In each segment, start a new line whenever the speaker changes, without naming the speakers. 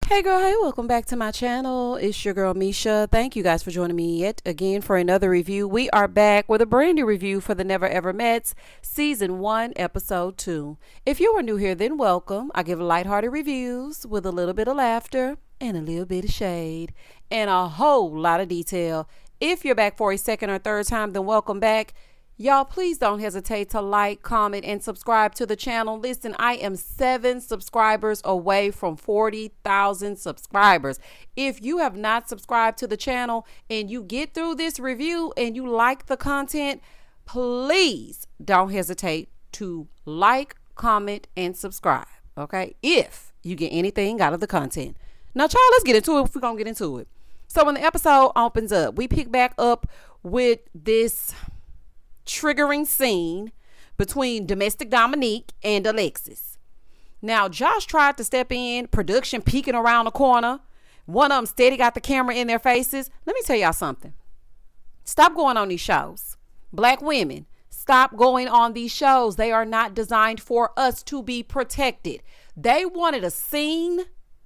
Hey girl, hey, welcome back to my channel. It's your girl Misha. Thank you guys for joining me yet again for another review. We are back with a brand new review for the Never Ever Mets, Season 1, Episode 2. If you are new here, then welcome. I give lighthearted reviews with a little bit of laughter and a little bit of shade and a whole lot of detail. If you're back for a second or third time, then welcome back. Y'all, please don't hesitate to like, comment, and subscribe to the channel. Listen, I am 7 subscribers away from 40,000 subscribers. If you have not subscribed to the channel and you get through this review and you like the content, please don't hesitate to like, comment, and subscribe, okay? If you get anything out of the content. Now, child, let's get into it if we're going to get into it. So when the episode opens up, we pick back up with this triggering scene between domestic Dominique and Alexis. Now, Josh tried to step in, production peeking around the corner. One of them steady got the camera in their faces. Let me tell y'all something. Stop going on these shows. Black women, stop going on these shows. They are not designed for us to be protected. They wanted a scene,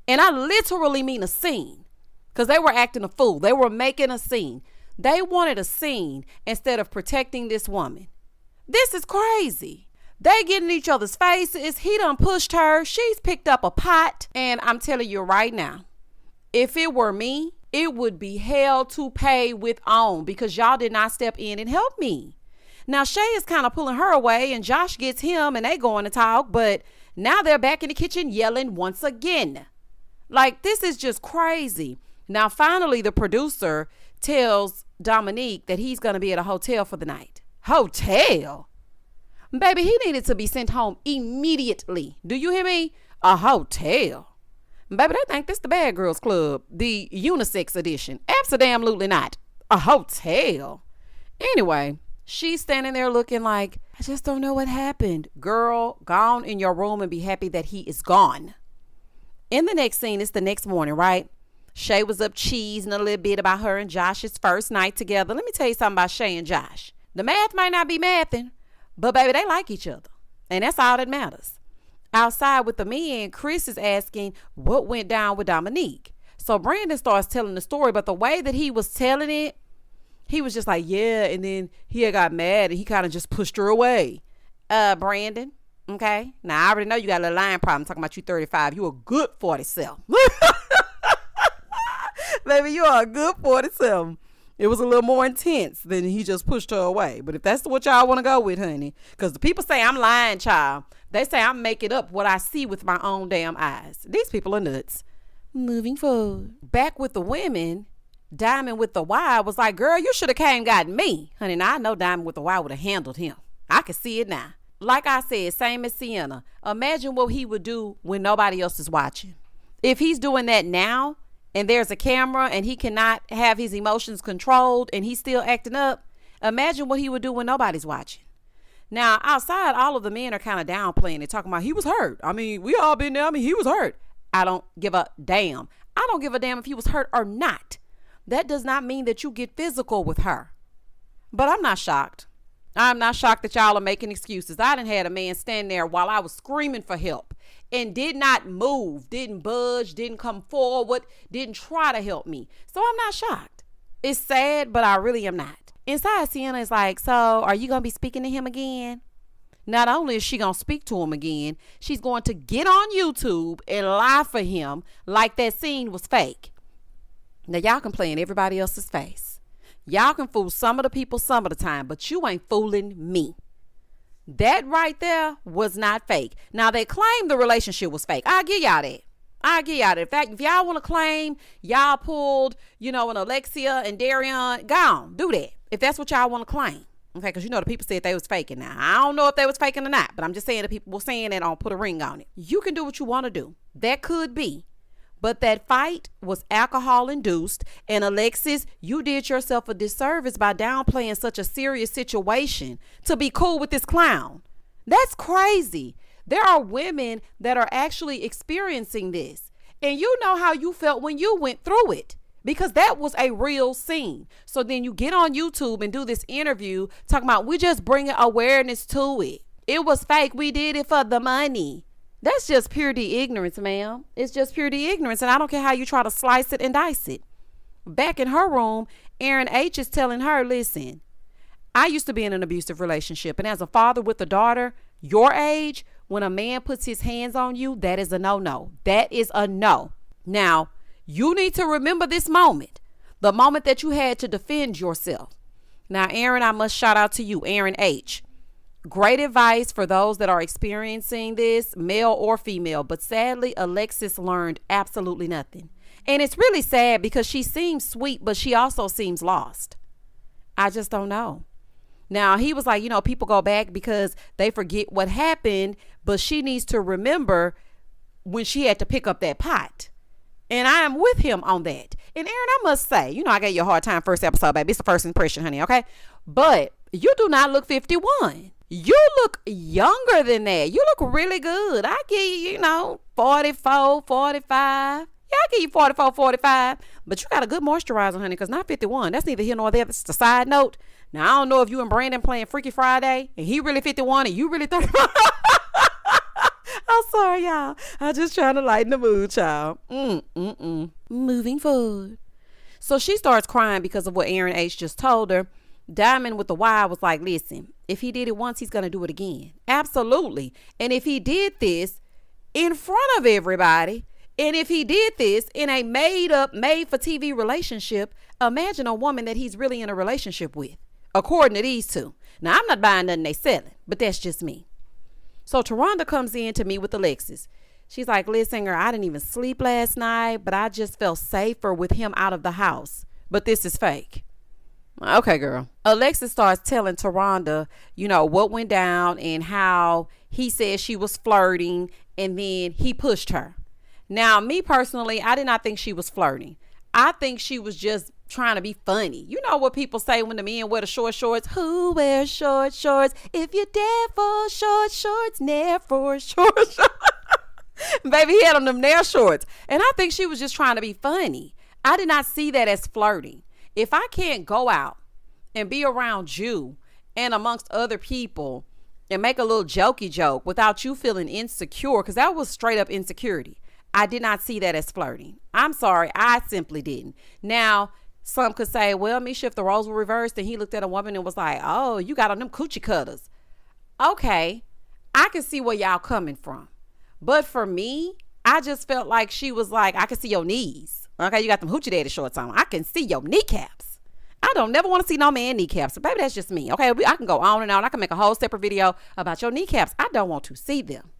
and I literally mean a scene, because they were acting a fool. They were making a scene. They wanted a scene instead of protecting this woman. This is crazy. They get in each other's faces. He done pushed her. She's picked up a pot. And I'm telling you right now, if it were me, it would be hell to pay with on, because y'all did not step in and help me. Now, Shay is kind of pulling her away and Josh gets him and they going to talk. But now they're back in the kitchen yelling once again. Like, this is just crazy. Now, finally, the producer tells Dominique that he's going to be at a hotel for the night. Hotel? Baby, he needed to be sent home immediately. Do you hear me? A hotel. Baby, they think this the Bad Girls Club, the unisex edition. Absolutely not. A hotel. Anyway, she's standing there looking like, I just don't know what happened. Girl, gone in your room and be happy that he is gone. In the next scene, it's the next morning, right? Shay was up cheesing a little bit about her and Josh's first night together. Let me tell you something about Shay and Josh. The math might not be mathing, but baby, they like each other. And that's all that matters. Outside with the men, Chris is asking what went down with Dominique. So Brandon starts telling the story, but the way that he was telling it, he was just like, yeah, and then he got mad and he kind of just pushed her away. Brandon, okay? Now, I already know you got a little line problem talking about you 35. You a good 47. Baby, you are a good 47. It was a little more intense than he just pushed her away. But if that's what y'all want to go with, honey, because the people say I'm lying, child. They say I'm making up what I see with my own damn eyes. These people are nuts. Moving forward. Back with the women, Diamond with the Y was like, girl, you should have came gotten me. Honey, now I know Diamond with the Y would have handled him. I can see it now. Like I said, same as Sienna. Imagine what he would do when nobody else is watching. If he's doing that now, and there's a camera and he cannot have his emotions controlled and he's still acting up, imagine what he would do when nobody's watching. Now, outside, all of the men are kind of downplaying it, talking about he was hurt. I mean, we all been there. I mean, he was hurt. I don't give a damn. I don't give a damn if he was hurt or not. That does not mean that you get physical with her. But I'm not shocked. I'm not shocked that y'all are making excuses. I done had a man stand there while I was screaming for help and did not move, didn't budge, didn't come forward, didn't try to help me. So I'm not shocked. It's sad, but I really am not. Inside, Sienna is like, so are you going to be speaking to him again? Not only is she going to speak to him again, she's going to get on YouTube and lie for him like that scene was fake. Now, y'all can play in everybody else's face. Y'all can fool some of the people some of the time, but you ain't fooling me. That right there was not fake. Now, they claim the relationship was fake. I'll give y'all that. I'll give y'all that. In fact, if y'all want to claim y'all pulled, an Alexia and Darian, go on, do that. If that's what y'all want to claim. Okay, because the people said they was faking. Now, I don't know if they was faking or not, but I'm just saying the people were saying that on put a ring on it. You can do what you want to do. That could be. But that fight was alcohol induced. And Alexis, you did yourself a disservice by downplaying such a serious situation to be cool with this clown. That's crazy. There are women that are actually experiencing this. And you know how you felt when you went through it, because that was a real scene. So then you get on YouTube and do this interview talking about we just bringing awareness to it. It was fake. We did it for the money. That's just pure D ignorance, ma'am. It's just pure D ignorance. And I don't care how you try to slice it and dice it. Back in her room, Aaron H is telling her, listen, I used to be in an abusive relationship. And as a father with a daughter your age, when a man puts his hands on you, that is a no-no. That is a no. Now, you need to remember this moment, the moment that you had to defend yourself. Now, Aaron, I must shout out to you, Aaron H. Great advice for those that are experiencing this, male or female. But sadly, Alexis learned absolutely nothing. And it's really sad because she seems sweet, but she also seems lost. I just don't know. Now, he was like, people go back because they forget what happened, but she needs to remember when she had to pick up that pot. And I am with him on that. And Aaron, I must say, I gave you a hard time first episode, baby. It's the first impression, honey, okay? But you do not look 51. You look younger than that. You look really good. I give you, 44, 45. Yeah, I give you 44, 45. But you got a good moisturizer, honey, because not 51. That's neither here nor there. It's a side note. Now, I don't know if you and Brandon playing Freaky Friday, and he really 51 and you really 35. I'm sorry, y'all. I'm just trying to lighten the mood, child. Moving forward. So she starts crying because of what Aaron H just told her. Diamond with the Y was like, listen, if he did it once, he's going to do it again. Absolutely. And if he did this in front of everybody, and if he did this in a made for TV relationship, imagine a woman that he's really in a relationship with, according to these two. Now, I'm not buying nothing they selling, but that's just me. So Taronda comes in to meet with Alexis. She's like, listen, girl, I didn't even sleep last night, but I just felt safer with him out of the house. But this is fake. Okay, girl. Alexis starts telling Taronda, what went down and how he said she was flirting and then he pushed her. Now, me personally, I did not think she was flirting. I think she was just trying to be funny. You know what people say when the men wear the short shorts? Who wears short shorts? If you're dead for short shorts, nair for short shorts. Baby, he had on them nair shorts. And I think she was just trying to be funny. I did not see that as flirting. If I can't go out and be around you and amongst other people and make a little jokey joke without you feeling insecure, because that was straight up insecurity, I did not see that as flirting. I'm sorry, I simply didn't. Now, some could say, well, Misha, if the roles were reversed and he looked at a woman and was like, oh, you got on them coochie cutters. Okay, I can see where y'all coming from. But for me, I just felt like she was like, I can see your knees. Okay, you got them hoochie daddy shorts on. I can see your kneecaps. I don't never want to see no man kneecaps. So baby, that's just me. Okay, I can go on and on. I can make a whole separate video about your kneecaps. I don't want to see them.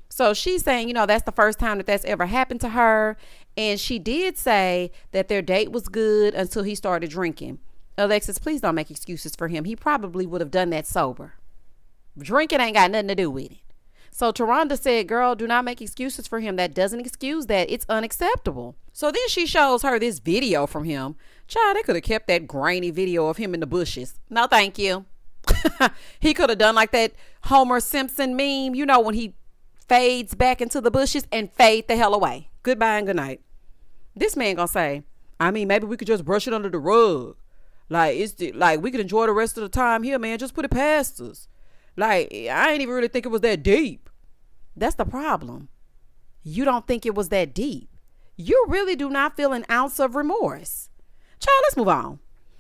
So she's saying, that's the first time that's ever happened to her. And she did say that their date was good until he started drinking. Alexis, please don't make excuses for him. He probably would have done that sober. Drinking ain't got nothing to do with it. So Taronda said, girl, do not make excuses for him. That doesn't excuse that. It's unacceptable. So then she shows her this video from him. Child, they could have kept that grainy video of him in the bushes. No, thank you. He could have done like that Homer Simpson meme, when he fades back into the bushes and fade the hell away. Goodbye and good night. This man gonna say, maybe we could just brush it under the rug. Like, we could enjoy the rest of the time here, man. Just put it past us. Like, I ain't even really think it was that deep. That's the problem. You don't think it was that deep. You really do not feel an ounce of remorse. Child, let's move on.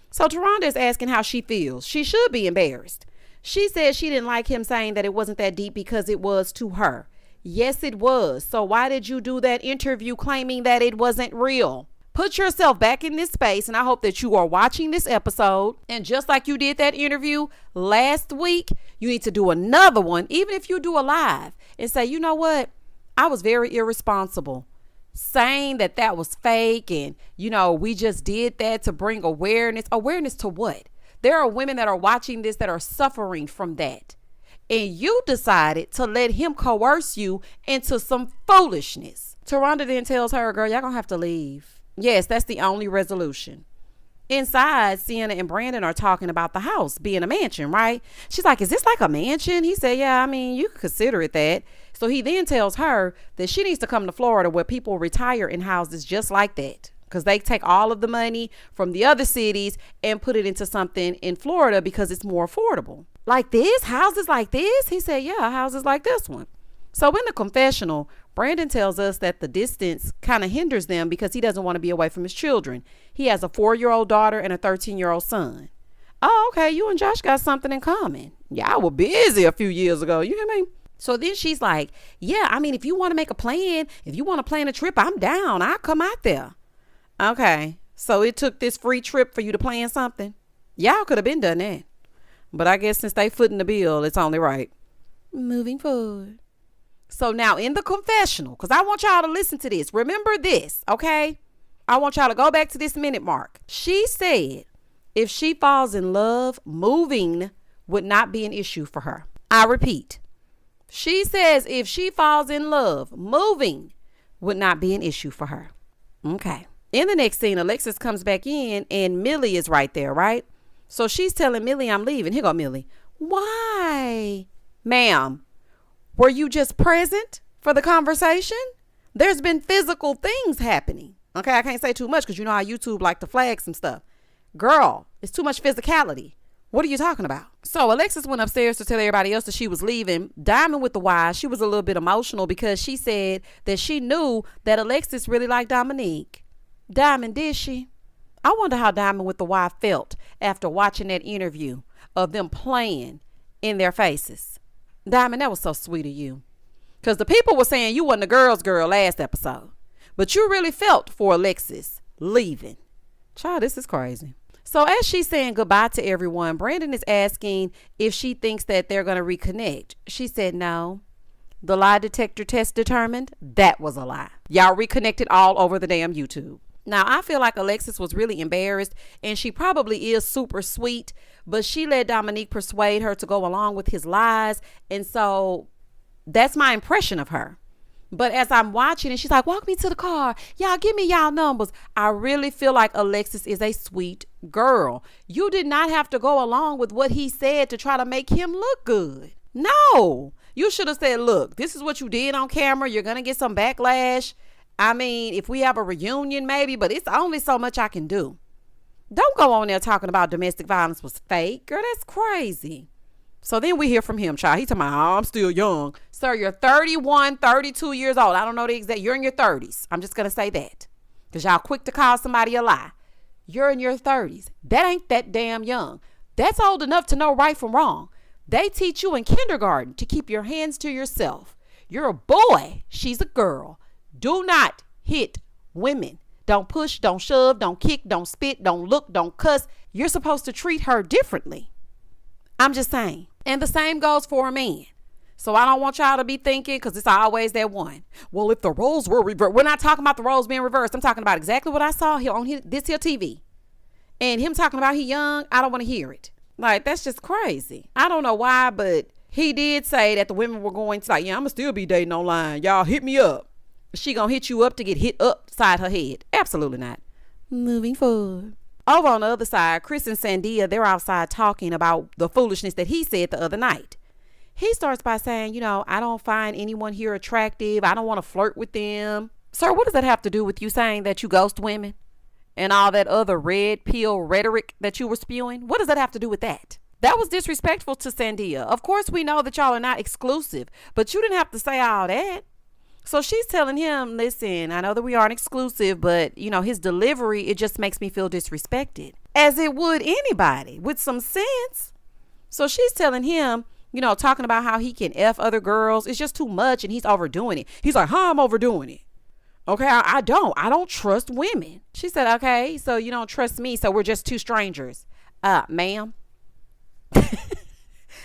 So Taronda is asking how she feels. She should be embarrassed. She said she didn't like him saying that it wasn't that deep because it was to her. Yes, it was. So why did you do that interview claiming that it wasn't real? Put yourself back in this space, and I hope that you are watching this episode. And just like you did that interview last week, you need to do another one, even if you do a live, and say, you know what? I was very irresponsible saying that was fake. And, we just did that to bring awareness. Awareness to what? There are women that are watching this that are suffering from that. And you decided to let him coerce you into some foolishness. Taronda then tells her, girl, y'all gonna have to leave. Yes, that's the only resolution. Inside, Sienna and Brandon are talking about the house being a mansion, right? She's like, is this like a mansion? He said, yeah, you could consider it that. So he then tells her that she needs to come to Florida where people retire in houses just like that, because they take all of the money from the other cities and put it into something in Florida because it's more affordable. Like this? Houses like this? He said, yeah, houses like this one. So in the confessional, Brandon tells us that the distance kind of hinders them because he doesn't want to be away from his children. He has a 4-year-old daughter and a 13-year-old son. Oh, okay, you and Josh got something in common. Y'all were busy a few years ago, you hear me? So then she's like, yeah, I mean, if you want to make a plan, if you want to plan a trip, I'm down. I'll come out there. Okay, so it took this free trip for you to plan something? Y'all could have been done that. But I guess since they footing the bill, it's only right. Moving forward. So now in the confessional, because I want y'all to listen to this. Remember this, okay? I want y'all to go back to this minute mark. She said if she falls in love, moving would not be an issue for her. I repeat. She says if she falls in love, moving would not be an issue for her. Okay. In the next scene, Alexis comes back in and Millie is right there, right? So she's telling Millie, I'm leaving. Here go Millie. Why? Ma'am, were you just present for the conversation? There's been physical things happening. Okay, I can't say too much because you know how YouTube like to flag some stuff. Girl, it's too much physicality. What are you talking about? So Alexis went upstairs to tell everybody else that she was leaving. Diamond with the why, she was a little bit emotional because she said that she knew that Alexis really liked Dominique. Diamond, did she? I wonder how Diamond with the why felt after watching that interview of them playing in their faces. Diamond, that was so sweet of you. Because the people were saying you wasn't a girl's girl last episode. But you really felt for Alexis leaving. Child, this is crazy. So as she's saying goodbye to everyone, Brandon is asking if she thinks that they're going to reconnect. She said no. The lie detector test determined that was a lie. Y'all reconnected all over the damn YouTube. Now, I feel like Alexis was really embarrassed, and she probably is super sweet, but she let Dominique persuade her to go along with his lies. And so that's my impression of her. But as I'm watching and she's like, walk me to the car. Y'all give me y'all numbers. I really feel like Alexis is a sweet girl. You did not have to go along with what he said to try to make him look good. No, you should have said, look, this is what you did on camera. You're going to get some backlash. I mean, if we have a reunion, maybe, but it's only so much I can do. Don't go on there talking about domestic violence was fake. Girl, that's crazy. So then we hear from him, child. He's talking about, oh, I'm still young. Sir, you're 31, 32 years old. I don't know the exact. You're in your 30s. I'm just going to say that. Because y'all quick to call somebody a lie. You're in your 30s. That ain't that damn young. That's old enough to know right from wrong. They teach you in kindergarten to keep your hands to yourself. You're a boy. She's a girl. Do not hit women. Don't push, don't shove, don't kick, don't spit, don't look, don't cuss. You're supposed to treat her differently. I'm just saying. And the same goes for a man. So I don't want y'all to be thinking, because it's always that one. Well, if the roles were reversed. We're not talking about the roles being reversed. I'm talking about exactly what I saw here on this here TV. And him talking about he young, I don't want to hear it. Like, that's just crazy. I don't know why, but he did say that the women were going to, like, yeah, I'm going to still be dating online. Y'all hit me up. She going to hit you up to get hit upside her head. Absolutely not. Moving forward. Over on the other side, Chris and Sandia, they're outside talking about the foolishness that he said the other night. He starts by saying, you know, I don't find anyone here attractive. I don't want to flirt with them. Sir, what does that have to do with you saying that you ghost women and all that other red pill rhetoric that you were spewing? What does that have to do with that? That was disrespectful to Sandia. Of course, we know that y'all are not exclusive, but you didn't have to say all that. So she's telling him, listen, I know that we aren't exclusive, but, you know, his delivery, it just makes me feel disrespected. As it would anybody with some sense. So she's telling him, you know, talking about how he can F other girls. It's just too much and he's overdoing it. He's like, I'm overdoing it. Okay, I don't trust women. She said, okay, so you don't trust me, so we're just two strangers. Ma'am.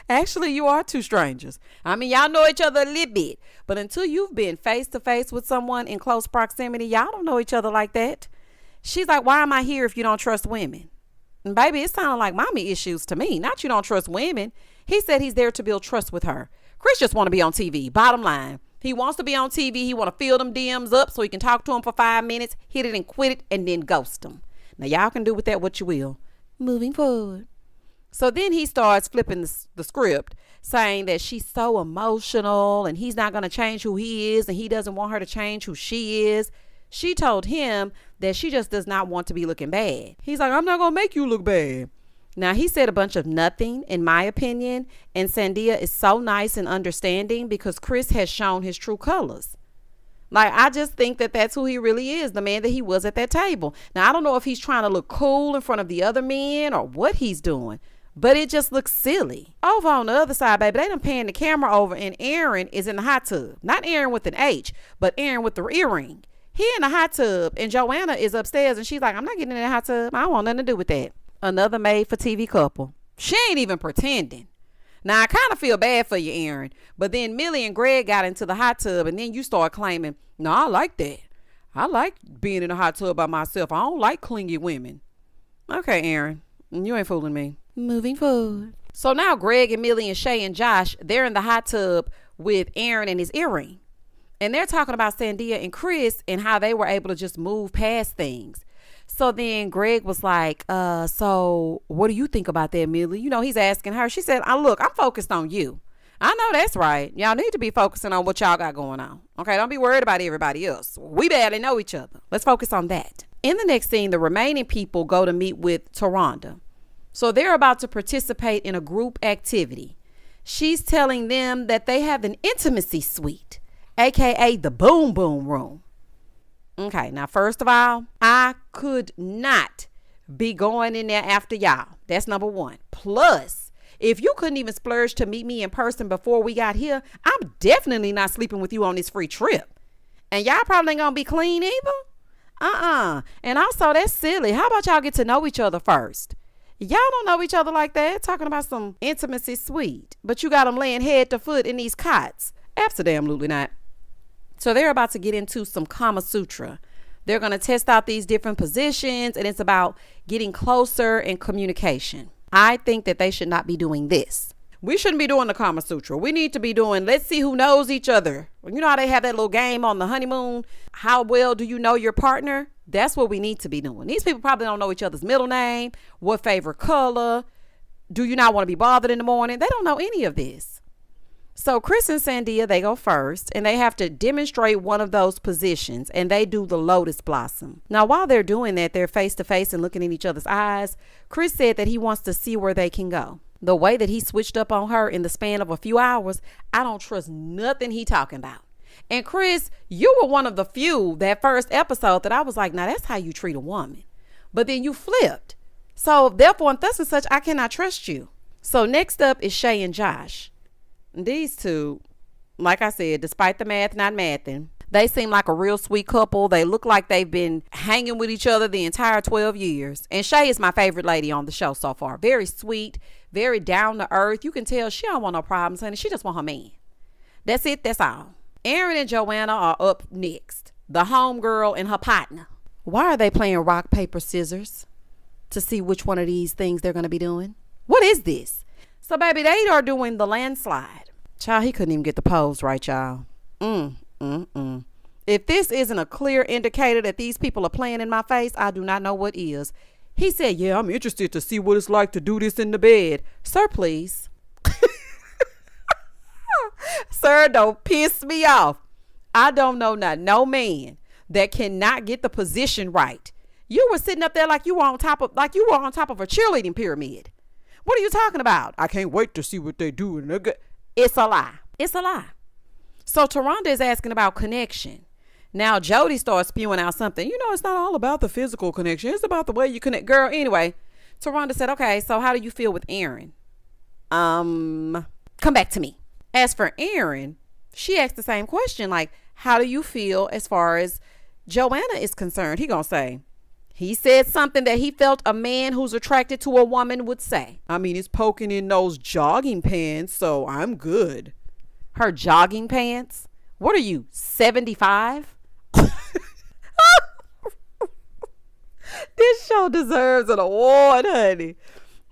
Actually, you are two strangers. I mean, y'all know each other a little bit, but until you've been face to face with someone in close proximity, y'all don't know each other like that. She's like, why am I here if you don't trust women? And baby, it sounded like mommy issues to me. Not you don't trust women. He said he's there to build trust with her. Chris just want to be on TV. Bottom line. He wants to be on TV. He want to fill them DMs up so he can talk to him for 5 minutes, hit it and quit it, and then ghost them. Now, y'all can do with that what you will. Moving forward. So then he starts flipping the script, saying that she's so emotional and he's not going to change who he is and he doesn't want her to change who she is. She told him that she just does not want to be looking bad. He's like, I'm not going to make you look bad. Now, he said a bunch of nothing, in my opinion, and Sandia is so nice and understanding because Chris has shown his true colors. Like, I just think that that's who he really is, the man that he was at that table. Now, I don't know if he's trying to look cool in front of the other men or what he's doing, but it just looks silly. Over on the other side, baby, they done panned the camera over and Aaron is in the hot tub. Not Aaron with an H, but Aaron with the earring. He in the hot tub and Joanna is upstairs and she's like, I'm not getting in that hot tub. I don't want nothing to do with that. Another made for TV couple. She ain't even pretending. Now, I kind of feel bad for you, Aaron. But then Millie and Greg got into the hot tub and then you start claiming, no, I like that. I like being in the hot tub by myself. I don't like clingy women. Okay, Aaron, you ain't fooling me. Moving forward. So now Greg and Millie and Shay and Josh, they're in the hot tub with Aaron and his earring. And they're talking about Sandia and Chris and how they were able to just move past things. So then Greg was like, so what do you think about that, Millie? You know, he's asking her. She said, look, I'm focused on you. I know that's right. Y'all need to be focusing on what y'all got going on. Okay, don't be worried about everybody else. We barely know each other. Let's focus on that. In the next scene, the remaining people go to meet with Taronda. So they're about to participate in a group activity. She's telling them that they have an intimacy suite, aka the boom boom room. Okay, now first of all, I could not be going in there after y'all. That's number one. Plus, if you couldn't even splurge to meet me in person before we got here, I'm definitely not sleeping with you on this free trip. And y'all probably ain't gonna be clean either. And also, that's silly. How about y'all get to know each other first? Y'all don't know each other like that. Talking about some intimacy suite. But you got them laying head to foot in these cots. Absolutely not. So they're about to get into some Kama Sutra. They're going to test out these different positions, and it's about getting closer and communication. I think that they should not be doing this. We shouldn't be doing the Kama Sutra. We need to be doing, let's see who knows each other. You know how they have that little game on the honeymoon? How well do you know your partner? That's what we need to be doing. These people probably don't know each other's middle name, what favorite color. Do you not want to be bothered in the morning? They don't know any of this. So Chris and Sandia, they go first and they have to demonstrate one of those positions and they do the lotus blossom. Now, while they're doing that, they're face to face and looking in each other's eyes. Chris said that he wants to see where they can go. The way that he switched up on her in the span of a few hours, I don't trust nothing he talking about. And Chris, you were one of the few that first episode that I was like, now that's how you treat a woman. But then you flipped. So therefore, and thus and such, I cannot trust you. So next up is Shay and Josh. These two, like I said, despite the math not mathing, they seem like a real sweet couple. They look like they've been hanging with each other the entire 12 years. And Shay is my favorite lady on the show so far. Very sweet, very down to earth. You can tell she don't want no problems, honey. She just want her man. That's it. That's all. Aaron and Joanna are up next. The homegirl and her partner. Why are they playing rock, paper, scissors to see which one of these things they're going to be doing? What is this? So, baby, they are doing the landslide. Child, he couldn't even get the pose right, y'all. If this isn't a clear indicator that these people are playing in my face, I do not know what is. He said, yeah, I'm interested to see what it's like to do this in the bed. Sir, please. Sir, don't piss me off. I don't know no man that cannot get the position right. You were sitting up there like you were on top of a cheerleading pyramid. What are you talking about? I can't wait to see what they do. It's a lie. It's a lie. So Taronda is asking about connection. Now Jody starts spewing out something. You know, it's not all about the physical connection. It's about the way you connect. Girl, anyway, Taronda said, okay, so how do you feel with Aaron? Come back to me. As for Aaron, she asked the same question. Like, how do you feel as far as Joanna is concerned? He gonna say, he said something that he felt a man who's attracted to a woman would say. I mean, it's poking in those jogging pants, so I'm good. Her jogging pants? What are you, 75? This show deserves an award, honey.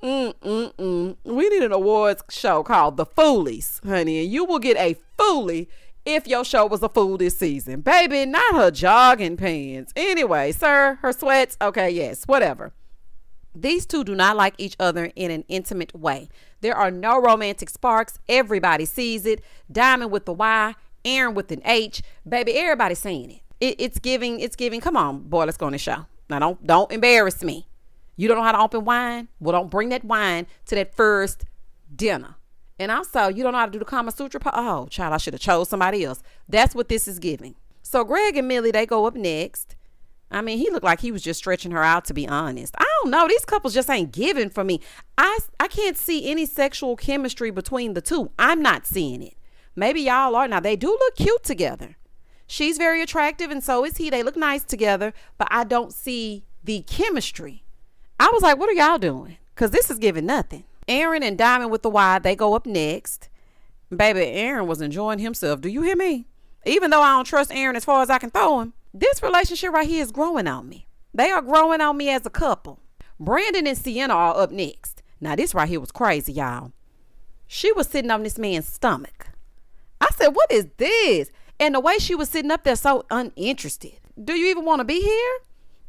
We need an awards show called The Foolies, honey, and you will get a Foolie if your show was a fool this season. Baby, not her jogging pants. Anyway, sir, her sweats. Okay, yes, whatever. These two do not like each other in an intimate way. There are no romantic sparks. Everybody sees it. Diamond with the Y, Aaron with an H. Baby, everybody's saying it. It's giving. Come on, boy, let's go on the show. Now, don't embarrass me. You don't know how to open wine? Well, don't bring that wine to that first dinner. And also, you don't know how to do the Kama Sutra. Oh, child, I should have chose somebody else. That's what this is giving. So Greg and Millie, they go up next. I mean, he looked like he was just stretching her out, to be honest. I don't know. These couples just ain't giving for me. I can't see any sexual chemistry between the two. I'm not seeing it. Maybe y'all are. Now, they do look cute together. She's very attractive, and so is he. They look nice together, but I don't see the chemistry. I was like, what are y'all doing? Because this is giving nothing. Aaron and Diamond with the Y, they go up next. Baby, Aaron was enjoying himself. Do you hear me? Even though I don't trust Aaron as far as I can throw him, this relationship right here is growing on me. They are growing on me as a couple. Brandon and Sienna are up next. Now, this right here was crazy, y'all. She was sitting on this man's stomach. I said, what is this? And the way she was sitting up there so uninterested. Do you even want to be here?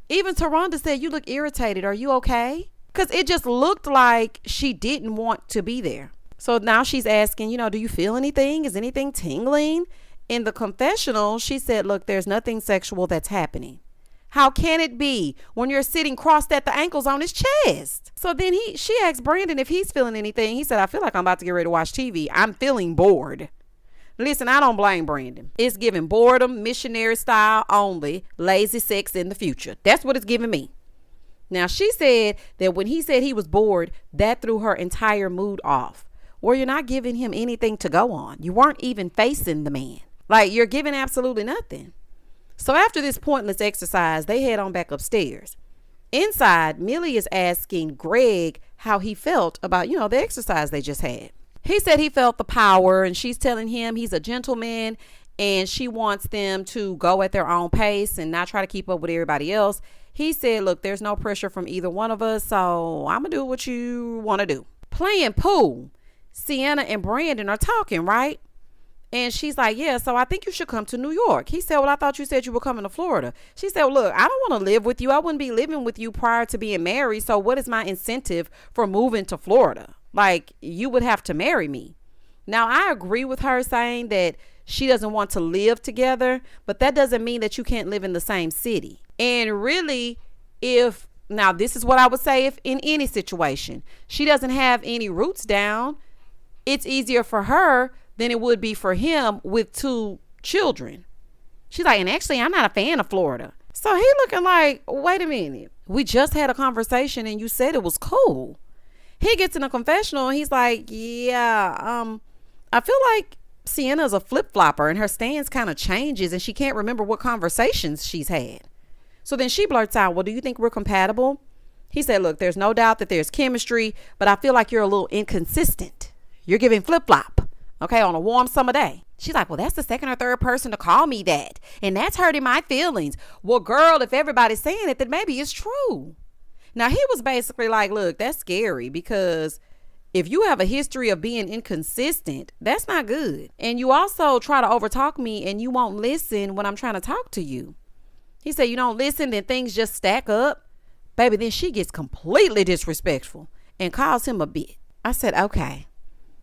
Even Taronda said, you look irritated. Are you okay? Because it just looked like she didn't want to be there. So now she's asking, do you feel anything? Is anything tingling? In the confessional, she said, look, there's nothing sexual that's happening. How can it be when you're sitting crossed at the ankles on his chest? So then she asked Brandon if he's feeling anything. He said, I feel like I'm about to get ready to watch TV. I'm feeling bored. Listen, I don't blame Brandon. It's giving boredom, missionary style only, lazy sex in the future. That's what it's giving me. Now, she said that when he said he was bored, that threw her entire mood off. Well, you're not giving him anything to go on. You weren't even facing the man. Like, you're giving absolutely nothing. So after this pointless exercise, they head on back upstairs. Inside, Millie is asking Greg how he felt about, the exercise they just had. He said he felt the power, and she's telling him he's a gentleman and she wants them to go at their own pace and not try to keep up with everybody else. He said, look, there's no pressure from either one of us, so I'm going to do what you want to do. Playing pool, Sienna and Brandon are talking, right? And she's like, yeah, so I think you should come to New York. He said, well, I thought you said you were coming to Florida. She said, well, look, I don't want to live with you. I wouldn't be living with you prior to being married. So what is my incentive for moving to Florida? Like, you would have to marry me. Now, I agree with her saying that she doesn't want to live together, but that doesn't mean that you can't live in the same city. And really, now this is what I would say, if in any situation, she doesn't have any roots down, it's easier for her than it would be for him with 2 children. She's like, and actually, I'm not a fan of Florida. So he looking like, wait a minute. We just had a conversation and you said it was cool. He gets in a confessional and he's like, yeah, I feel like Sienna's a flip-flopper and her stance kind of changes and she can't remember what conversations she's had. So then she blurts out, well, do you think we're compatible? He said, look, there's no doubt that there's chemistry, but I feel like you're a little inconsistent. You're giving flip-flop, okay, on a warm summer day. She's like, well, that's the second or third person to call me that. And that's hurting my feelings. Well, girl, if everybody's saying it, then maybe it's true. Now, he was basically like, look, that's scary because if you have a history of being inconsistent, that's not good. And you also try to overtalk me and you won't listen when I'm trying to talk to you. He said, you don't listen, then things just stack up. Baby, then she gets completely disrespectful and calls him a bitch. I said, okay.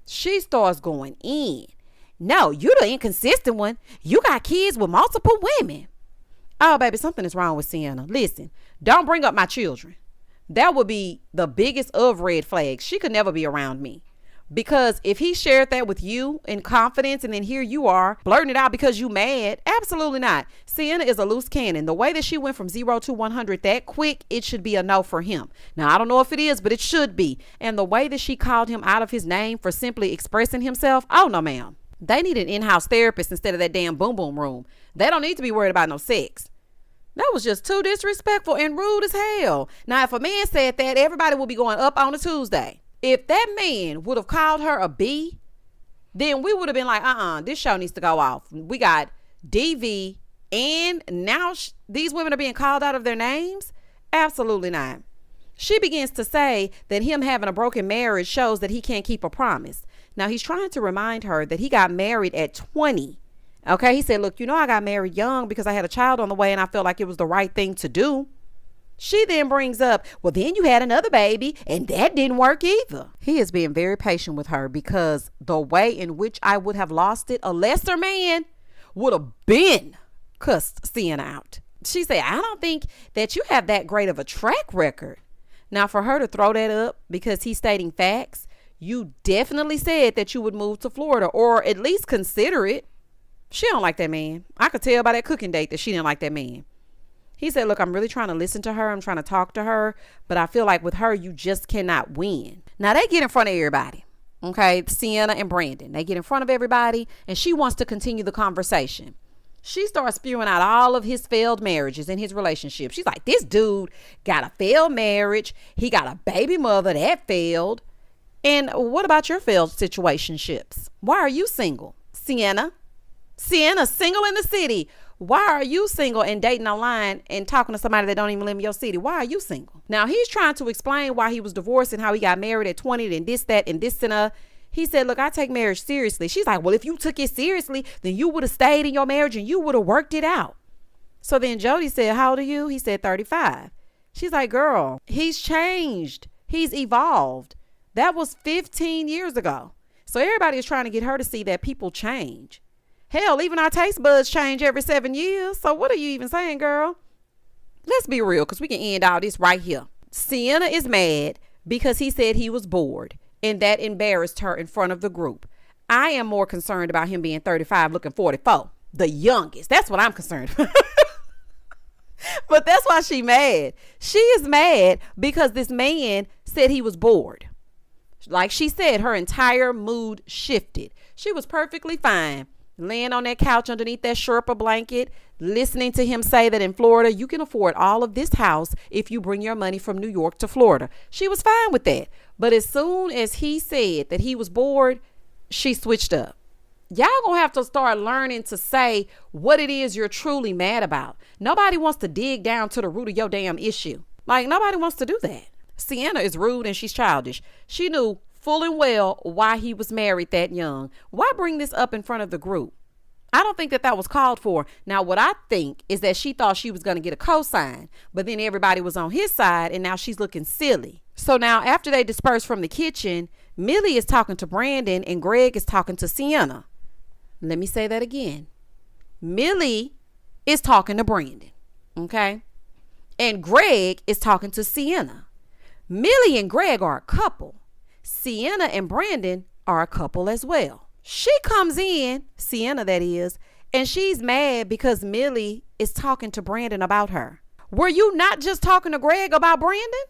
She starts going in. No, you're the inconsistent one. You got kids with multiple women. Oh, baby, something is wrong with Sienna. Listen, don't bring up my children. That would be the biggest of red flags. She could never be around me. Because if he shared that with you in confidence and then here you are blurting it out because you mad, absolutely not. Sienna is a loose cannon. The way that she went from 0 to 100 that quick, it should be a no for him. Now, I don't know if it is, but it should be. And the way that she called him out of his name for simply expressing himself, oh no, ma'am. They need an in-house therapist instead of that damn boom boom room. They don't need to be worried about no sex. That was just too disrespectful and rude as hell. Now, if a man said that, everybody would be going up on a Tuesday. If that man would have called her a B, then we would have been like, this show needs to go off. We got DV and now these women are being called out of their names? Absolutely not. She begins to say that him having a broken marriage shows that he can't keep a promise. Now, he's trying to remind her that he got married at 20. Okay, he said, look, I got married young because I had a child on the way and I felt like it was the right thing to do. She then brings up, well, then you had another baby and that didn't work either. He is being very patient with her because the way in which I would have lost it, a lesser man would have been cussed Sienna out. She said, I don't think that you have that great of a track record. Now, for her to throw that up because he's stating facts, you definitely said that you would move to Florida or at least consider it. She don't like that man. I could tell by that cooking date that she didn't like that man. He said, look, I'm really trying to listen to her. I'm trying to talk to her. But I feel like with her, you just cannot win. Now, they get in front of everybody. Okay, Sienna and Brandon. They get in front of everybody and she wants to continue the conversation. She starts spewing out all of his failed marriages and his relationships. She's like, this dude got a failed marriage. He got a baby mother that failed. And what about your failed situationships? Why are you single? Sienna, single in the city. Why are you single and dating online and talking to somebody that don't even live in your city? Why are you single? Now, he's trying to explain why he was divorced and how he got married at 20 and this, that, and this, and he said, look, I take marriage seriously. She's like, well, if you took it seriously, then you would have stayed in your marriage and you would have worked it out. So then Jody said, how old are you? He said 35. She's like, girl, he's changed. He's evolved. That was 15 years ago. So everybody is trying to get her to see that people change. Hell, even our taste buds change every 7 years. So what are you even saying, girl? Let's be real, because we can end all this right here. Sienna is mad because he said he was bored, and that embarrassed her in front of the group. I am more concerned about him being 35 looking 44, the youngest. That's what I'm concerned about. But that's why she mad. She is mad because this man said he was bored. Like she said, her entire mood shifted. She was perfectly fine laying on that couch underneath that Sherpa blanket, listening to him say that in Florida, you can afford all of this house if you bring your money from New York to Florida. She was fine with that. But as soon as he said that he was bored, she switched up. Y'all gonna have to start learning to say what it is you're truly mad about. Nobody wants to dig down to the root of your damn issue. Like, nobody wants to do that. Sienna is rude and she's childish. She knew full and well why he was married that young. Why bring this up in front of the group? I don't think that was called for. Now, what I think is that she thought she was going to get a cosign, but then everybody was on his side and now she's looking silly. So now after they disperse from the kitchen, Millie is talking to Brandon and Greg is talking to Sienna. Let me say that again. Millie is talking to Brandon. Okay. And Greg is talking to Sienna. Millie and Greg are a couple. Sienna and Brandon are a couple as well. She comes in, Sienna that is, and she's mad because Millie is talking to Brandon about her. Were you not just talking to Greg about Brandon?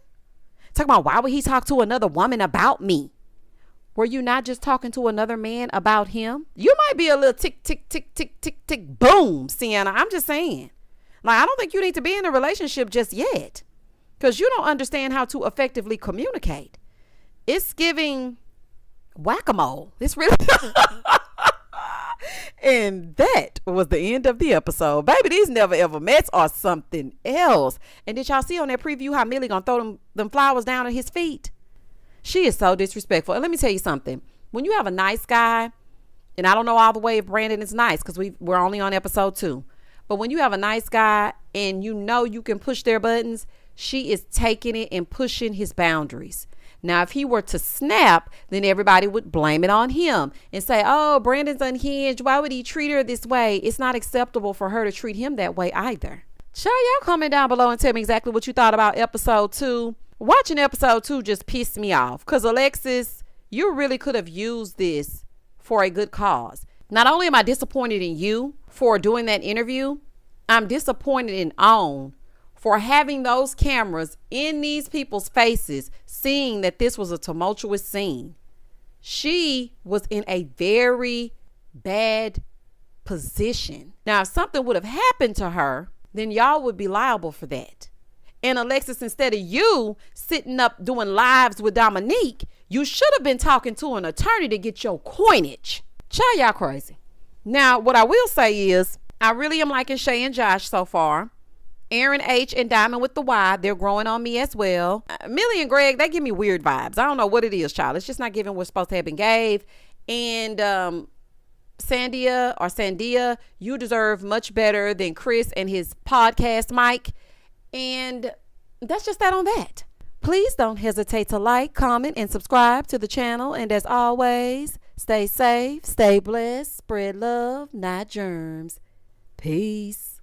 Talking about why would he talk to another woman about me? Were you not just talking to another man about him? You might be a little tick, tick, tick, tick, tick, tick, boom, Sienna. I'm just saying. Like, I don't think you need to be in a relationship just yet because you don't understand how to effectively communicate. It's giving whack-a-mole. It's really. And that was the end of the episode. Baby, these never ever mets are something else. And did y'all see on that preview how Millie gonna throw them flowers down at his feet? She is so disrespectful. And let me tell you something. When you have a nice guy, and I don't know all the way if Brandon is nice because we're only on episode 2. But when you have a nice guy and you know you can push their buttons, she is taking it and pushing his boundaries. Now, if he were to snap, then everybody would blame it on him and say, oh, Brandon's unhinged. Why would he treat her this way? It's not acceptable for her to treat him that way either. Y'all comment down below and tell me exactly what you thought about episode 2. Watching episode 2 just pissed me off because Alexis, you really could have used this for a good cause. Not only am I disappointed in you for doing that interview, I'm disappointed in OWN for having those cameras in these people's faces, seeing that this was a tumultuous scene. She was in a very bad position. Now, if something would have happened to her, then y'all would be liable for that. And Alexis, instead of you sitting up doing lives with Dominique, you should have been talking to an attorney to get your coinage. Y'all crazy. Now, what I will say is, I really am liking Shay and Josh so far. Aaron H and Diamond with the Y, they're growing on me as well. Millie and Greg, they give me weird vibes. I don't know what it is, child. It's just not giving what's supposed to have been gave. And Sandia, you deserve much better than Chris and his podcast mic. And that's just that on that. Please don't hesitate to like, comment, and subscribe to the channel. And as always, stay safe, stay blessed, spread love, not germs. Peace.